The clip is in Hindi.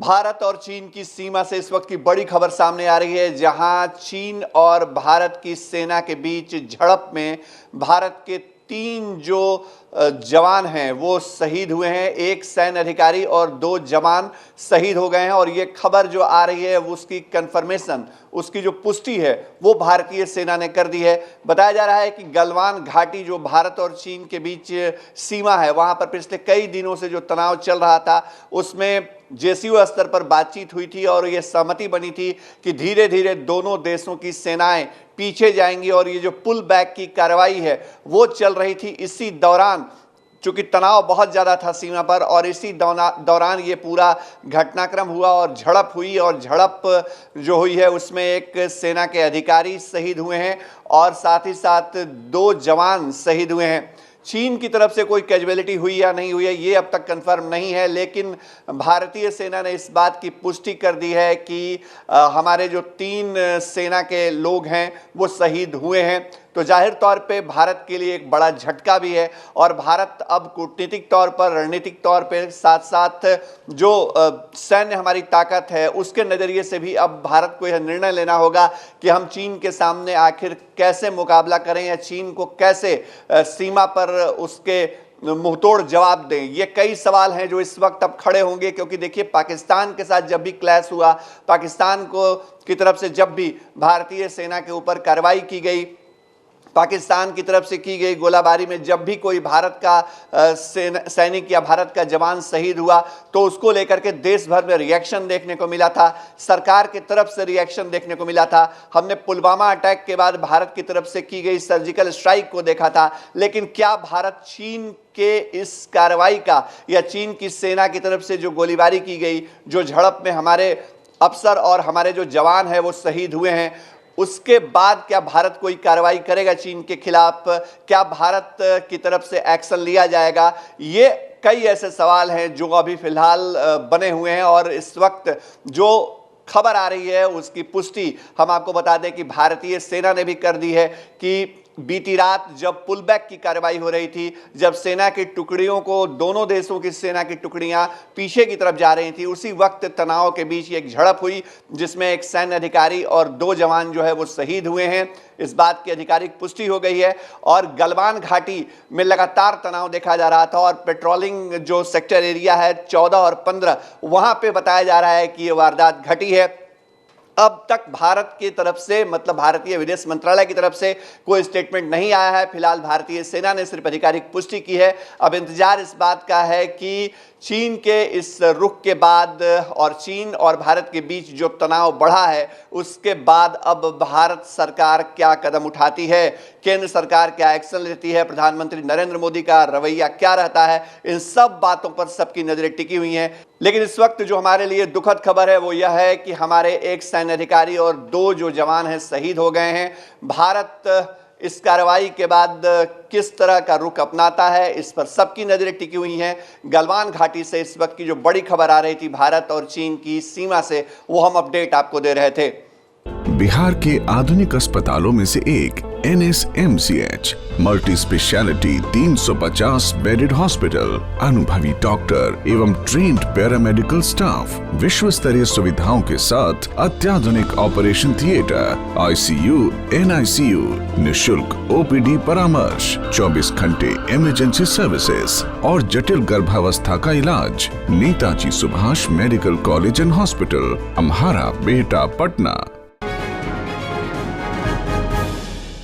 भारत और चीन की सीमा से इस वक्त की बड़ी खबर सामने आ रही है, जहां चीन और भारत की सेना के बीच झड़प में भारत के 3 जो जवान हैं वो शहीद हुए हैं। एक सैन्य अधिकारी और 2 जवान शहीद हो गए हैं और ये खबर जो आ रही है उसकी कंफर्मेशन, उसकी जो पुष्टि है वो भारतीय सेना ने कर दी है। बताया जा रहा है कि गलवान घाटी जो भारत और चीन के बीच सीमा है, वहां पर पिछले कई दिनों से जो तनाव चल रहा था उसमें जेसीओ स्तर पर बातचीत हुई थी और यह सहमति बनी थी कि धीरे धीरे दोनों देशों की सेनाएं पीछे जाएंगी और ये जो पुल बैक की कार्रवाई है वो चल रही थी। इसी दौरान चूंकि तनाव बहुत ज़्यादा था सीमा पर और इसी दौरान ये पूरा घटनाक्रम हुआ और झड़प हुई और झड़प जो हुई है उसमें एक सेना के अधिकारी शहीद हुए हैं और साथ ही साथ 2 जवान शहीद हुए हैं। चीन की तरफ से कोई कैजुअलिटी हुई या नहीं हुई है ये अब तक कंफर्म नहीं है, लेकिन भारतीय सेना ने इस बात की पुष्टि कर दी है कि हमारे जो 3 सेना के लोग हैं वो शहीद हुए हैं। तो जाहिर तौर पे भारत के लिए एक बड़ा झटका भी है और भारत अब कूटनीतिक तौर पर, रणनीतिक तौर पे, साथ साथ जो सैन्य हमारी ताकत है उसके नज़रिए से भी अब भारत को यह निर्णय लेना होगा कि हम चीन के सामने आखिर कैसे मुकाबला करें या चीन को कैसे सीमा पर उसके मुंहतोड़ जवाब दें। ये कई सवाल हैं जो इस वक्त अब खड़े होंगे, क्योंकि देखिए पाकिस्तान के साथ जब भी क्लैश हुआ, पाकिस्तान को की तरफ से जब भी भारतीय सेना के ऊपर कार्रवाई की गई, पाकिस्तान की तरफ से की गई गोलाबारी में जब भी कोई भारत का सैनिक या भारत का जवान शहीद हुआ तो उसको लेकर के देश भर में रिएक्शन देखने को मिला था, सरकार की तरफ से रिएक्शन देखने को मिला था। हमने पुलवामा अटैक के बाद भारत की तरफ से की गई सर्जिकल स्ट्राइक को देखा था, लेकिन क्या भारत चीन के इस कार्रवाई का या चीन की सेना की तरफ से जो गोलीबारी की गई, जो झड़प में हमारे अफसर और हमारे जो जवान हैं वो शहीद हुए हैं, उसके बाद क्या भारत कोई कार्रवाई करेगा चीन के खिलाफ? क्या भारत की तरफ से एक्शन लिया जाएगा? ये कई ऐसे सवाल हैं जो अभी फिलहाल बने हुए हैं और इस वक्त जो खबर आ रही है उसकी पुष्टि हम आपको बता दें कि भारतीय सेना ने भी कर दी है कि बीती रात जब पुल बैक की कार्रवाई हो रही थी, जब सेना की टुकड़ियों को, दोनों देशों की सेना की टुकड़ियां पीछे की तरफ जा रही थी, उसी वक्त तनाव के बीच एक झड़प हुई जिसमें एक सैन्य अधिकारी और 2 जवान जो है वो शहीद हुए हैं। इस बात की आधिकारिक पुष्टि हो गई है और गलवान घाटी में लगातार तनाव देखा जा रहा था और पेट्रोलिंग जो सेक्टर एरिया है 14 और 15, वहां पे बताया जा रहा है कि ये वारदात घटी है। अब तक भारत की तरफ से, मतलब भारतीय विदेश मंत्रालय की तरफ से कोई स्टेटमेंट नहीं आया है। फिलहाल भारतीय सेना ने सिर्फ आधिकारिक पुष्टि की है। अब इंतजार इस बात का है कि चीन के इस रुख के बाद और चीन और भारत के बीच जो तनाव बढ़ा है उसके बाद अब भारत सरकार क्या कदम उठाती है, केंद्र सरकार क्या एक्शन लेती है, प्रधानमंत्री नरेंद्र मोदी का रवैया क्या रहता है, इन सब बातों पर सबकी नजरें टिकी हुई हैं। लेकिन इस वक्त जो हमारे लिए दुखद खबर है वो यह है कि हमारे एक सैन्य अधिकारी और 2 जो जवान हैं शहीद हो गए हैं। भारत इस कार्रवाई के बाद किस तरह का रुख अपनाता है इस पर सबकी नजरें टिकी हुई हैं। गलवान घाटी से इस वक्त की जो बड़ी खबर आ रही थी भारत और चीन की सीमा से, वो हम अपडेट आपको दे रहे थे। बिहार के आधुनिक अस्पतालों में से एक NSMCH multi speciality 350 bedded hospital, अनुभवी डॉक्टर एवं ट्रेन्ड पैरामेडिकल स्टाफ, विश्व स्तरीय सुविधाओं के साथ अत्याधुनिक ऑपरेशन थिएटर, ICU, NICU, निशुल्क OPD परामर्श, 24 घंटे इमरजेंसी सर्विसेज और जटिल गर्भावस्था का इलाज। Netaji Subhash medical college and hospital, Amhara, Bihta, Patna.